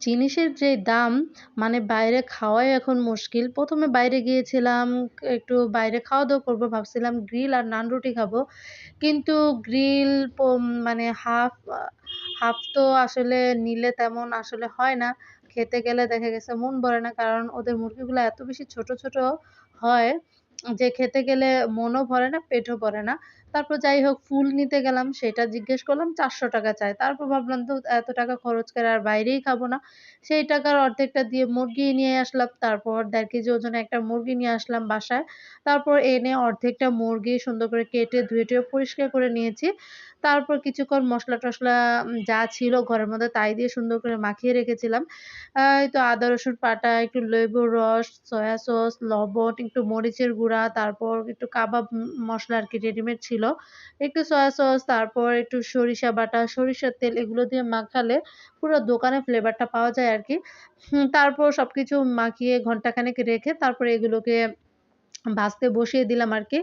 জিনিসের যে দাম মানে বাইরে খাওয়াই এখন মুশকিল। ১ম এ বাইরে গিয়েছিলাম, একটু বাইরে খাওয়া-দাওয়া করব ভাবছিলাম গ্রিল আর নান রুটি খাবো। কিন্তু গ্রিল মানে হাফ তো আসলে নিলে তেমন আসলে হয় না। খেতে গেলে দেখা গেছে মন ভরে না। কারণ ওদের মুরগিগুলা এত বেশি ছোট, ছোট হয় যে খেতে গেলে মনও ভরে না, পেটও ভরে না। তারপর যাই হোক ফুল নিতে গেলাম সেটা জিজ্ঞেস করলাম ৳৪০০ চায়। তারপর ভাবলাম তো এত টাকা খরচ করে আর বাইরেই খাবো না। সেই টাকার অর্ধেকটা দিয়ে মুরগি নিয়ে আসলাম। তারপর ১.৫ কেজি ওজনের একটা মুরগি নিয়ে আসলাম বাসায়। তারপর এনে অর্ধেকটা মুরগি সুন্দর করে কেটে ধুয়ে-টুয়ে পরিষ্কার করে নিয়েছি। তারপর কিছুক্ষণ মসলা-টসলা যা ছিল ঘরের মধ্যে তাই দিয়ে সুন্দর করে মাখিয়ে রেখেছিলাম। এই তো আদা রসুন বাটা, একটু লেবুর রস, সয়া সস, লবণ, একটু মরিচের গুঁড়া, তারপর একটু কাবাব মসলা আরকি রেডিমেড ছিল। একটু সয়া সস, তারপর একটু সরিষা বাটা, সরিষার তেল এগুলো দিয়ে মাখালে পুরো দোকানের ফ্লেভারটা পাওয়া যায় আরকি। তারপর সবকিছু মাখিয়ে ঘন্টাখানেক রেখে তারপরে এগুলোকে ভাজতে বসিয়ে দিলাম আরকি।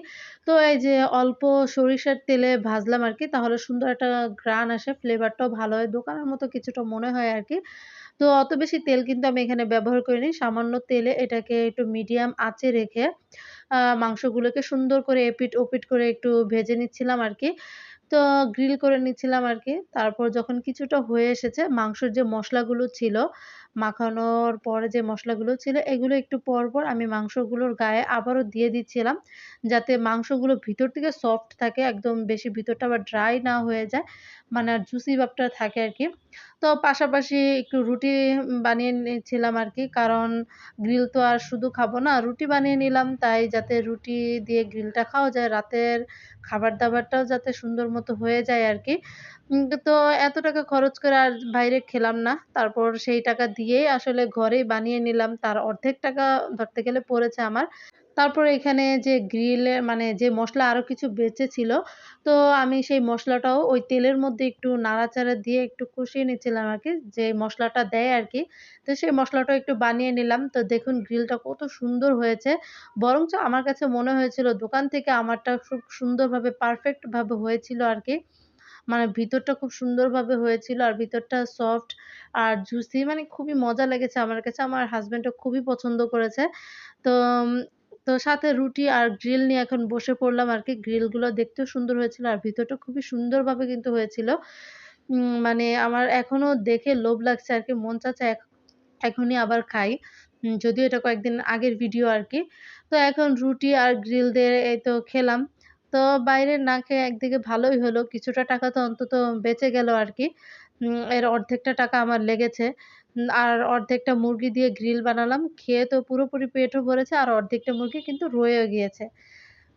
তো এই যে অল্প সরিষার তেলে ভাজলাম আরকি। তাহলে সুন্দর একটা ঘ্রাণ আসে, ফ্লেভারটাও ভালো হয়। দোকানের মতো কিছুটা মনে হয় আরকি। তো অত বেশি তেল কিন্তু আমি এখানে ব্যবহার করিনি। সামান্য তেলে এটাকে একটু মিডিয়াম আঁচে রেখে মাংসগুলোকে সুন্দর করে এপিঠ-ওপিঠ করে একটু ভেজে নিচ্ছিলাম আরকি। তো গ্রিল করে নিচ্ছিলাম আরকি। তারপর যখন কিছুটা হয়ে এসেছে, মাংসের যে মসলাগুলো ছিল, মাখানোর পরে যে মসলাগুলো ছিল, এগুলো একটু পরপর আমি মাংসগুলোর গায়ে আবারও দিয়ে দিচ্ছিলাম। যাতে মাংসগুলো ভিতর থেকে সফট থাকে, একদম বেশি ভিতরটা আবার ড্রাই না হয়ে যায়। মানে আর জুসি ভাবটা থাকে আরকি। তো পাশাপাশি একটু রুটি বানিয়ে নিচ্ছিলাম আরকি। কারণ গ্রিল তো আর শুধু খাবো না, রুটি বানিয়ে নিলাম। তাই যাতে রুটি দিয়ে গ্রিলটা খাওয়া যায়, রাতের খাবার-দাবারটাও যাতে সুন্দর মতো হয়ে যায় আরকি। তো এত টাকা খরচ করে আর বাইরে খেলাম না। তারপর সেই টাকা দিয়েই আসলে ঘরেই বানিয়ে নিলাম। তার অর্ধেক টাকা ধরতে গেলে পড়েছে আমার। তারপর এখানে যে গ্রিলে মানে যে মসলা আরো কিছু বেঁচে ছিল, তো আমি সেই মসলাটাও ওই তেলের মধ্যে একটু নাড়াচাড়া দিয়ে একটু কষিয়ে নিচ্ছিলাম আরকি। যে মসলাটা দেয় আরকি। তো সেই মসলাটাও একটু বানিয়ে নিলাম। তো দেখুন গ্রিলটা কত সুন্দর হয়েছে। বরঞ্চ আমার কাছে মনে হয়েছিল দোকান থেকে আমারটা খুব সুন্দরভাবে পারফেক্ট ভাবে হয়েছিল আরকি। মানে ভিতরটা খুব সুন্দরভাবে হয়েছিল আর ভিতরটা সফট আর জুসি মানে খুবই মজা লেগেছে আমার কাছে। আমার হাসব্যান্ডও খুবই পছন্দ করেছে। তো উম তো সাথে রুটি আর গ্রিল নিয়ে এখন বসে পড়লাম আরকি। গ্রিলগুলো দেখতেও সুন্দর হয়েছিল আর ভিতরটা খুবই সুন্দরভাবে কিন্তু হয়েছিল। মানে আমার এখনো দেখে লোভ লাগছে আরকি। মন চাচ্ছে এখনই আবার খাই। যদিও এটা কয়েকদিন আগের ভিডিও আরকি। তো এখন রুটি আর গ্রিল দিয়ে এই তো খেলাম। তো বাইরে না খেয়ে একদিকে ভালোই হলো। কিছুটা টাকা তো অন্তত বেঁচে গেল আরকি। এর অর্ধেকটা টাকা আমার লেগেছে। আর অর্ধেকটা মুরগি দিয়ে গ্রিল বানালাম। খেয়ে তো পুরোপুরি পেটও ভরেছে আর অর্ধেকটা মুরগি কিন্তু রয়েও গিয়েছে।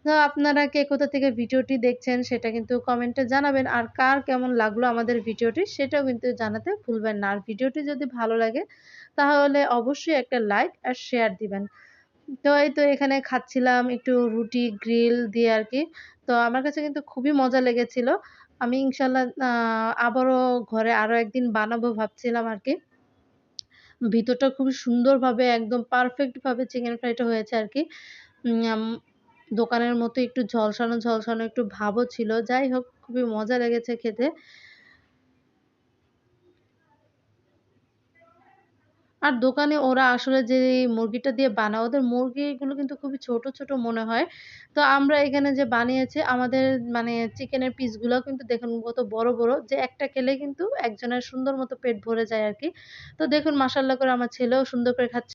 তো আপনারা কে কোথা থেকে ভিডিওটি দেখছেন সেটা কিন্তু কমেন্টে জানাবেন। আর কার কেমন লাগলো আমাদের ভিডিওটি সেটাও কিন্তু জানাতে ভুলবেন না। আর ভিডিওটি যদি ভালো লাগে তাহলে অবশ্যই একটা লাইক আর শেয়ার দিবেন। তো এই তো এখানে খাচ্ছিলাম একটু রুটি গ্রিল দিয়ে আরকি। তো আমার কাছে কিন্তু খুবই মজা লেগেছিল। আমি ইনশাআল্লাহ আবারও ঘরে আরো একদিন বানাবো ভাবছিলাম আরকি। ভিতরটা খুবই সুন্দরভাবে একদম পারফেক্ট ভাবে চিকেন ফ্রাইটা হয়েছে আরকি। আম দোকানের মতো একটু ঝলসানো, ঝলসানো একটু ভাবও ছিল। যাই হোক খুবই মজা লেগেছে খেতে। আর দোকানে ওরা আসলে যে মুরগিটা দিয়ে বানায়, ওদের মুরগিগুলো কিন্তু খুবই ছোট, ছোট মনে হয়। তো আমরা এখানে যে বানিয়েছি আমাদের মানে চিকেনের পিসগুলাও কিন্তু দেখুন কত বড়, বড় যে একটা খেলেই কিন্তু একজনের সুন্দর মতো পেট ভরে যায় আরকি। তো দেখুন মাশাআল্লাহ করে আমার ছেলেও সুন্দর করে খাচ্ছে।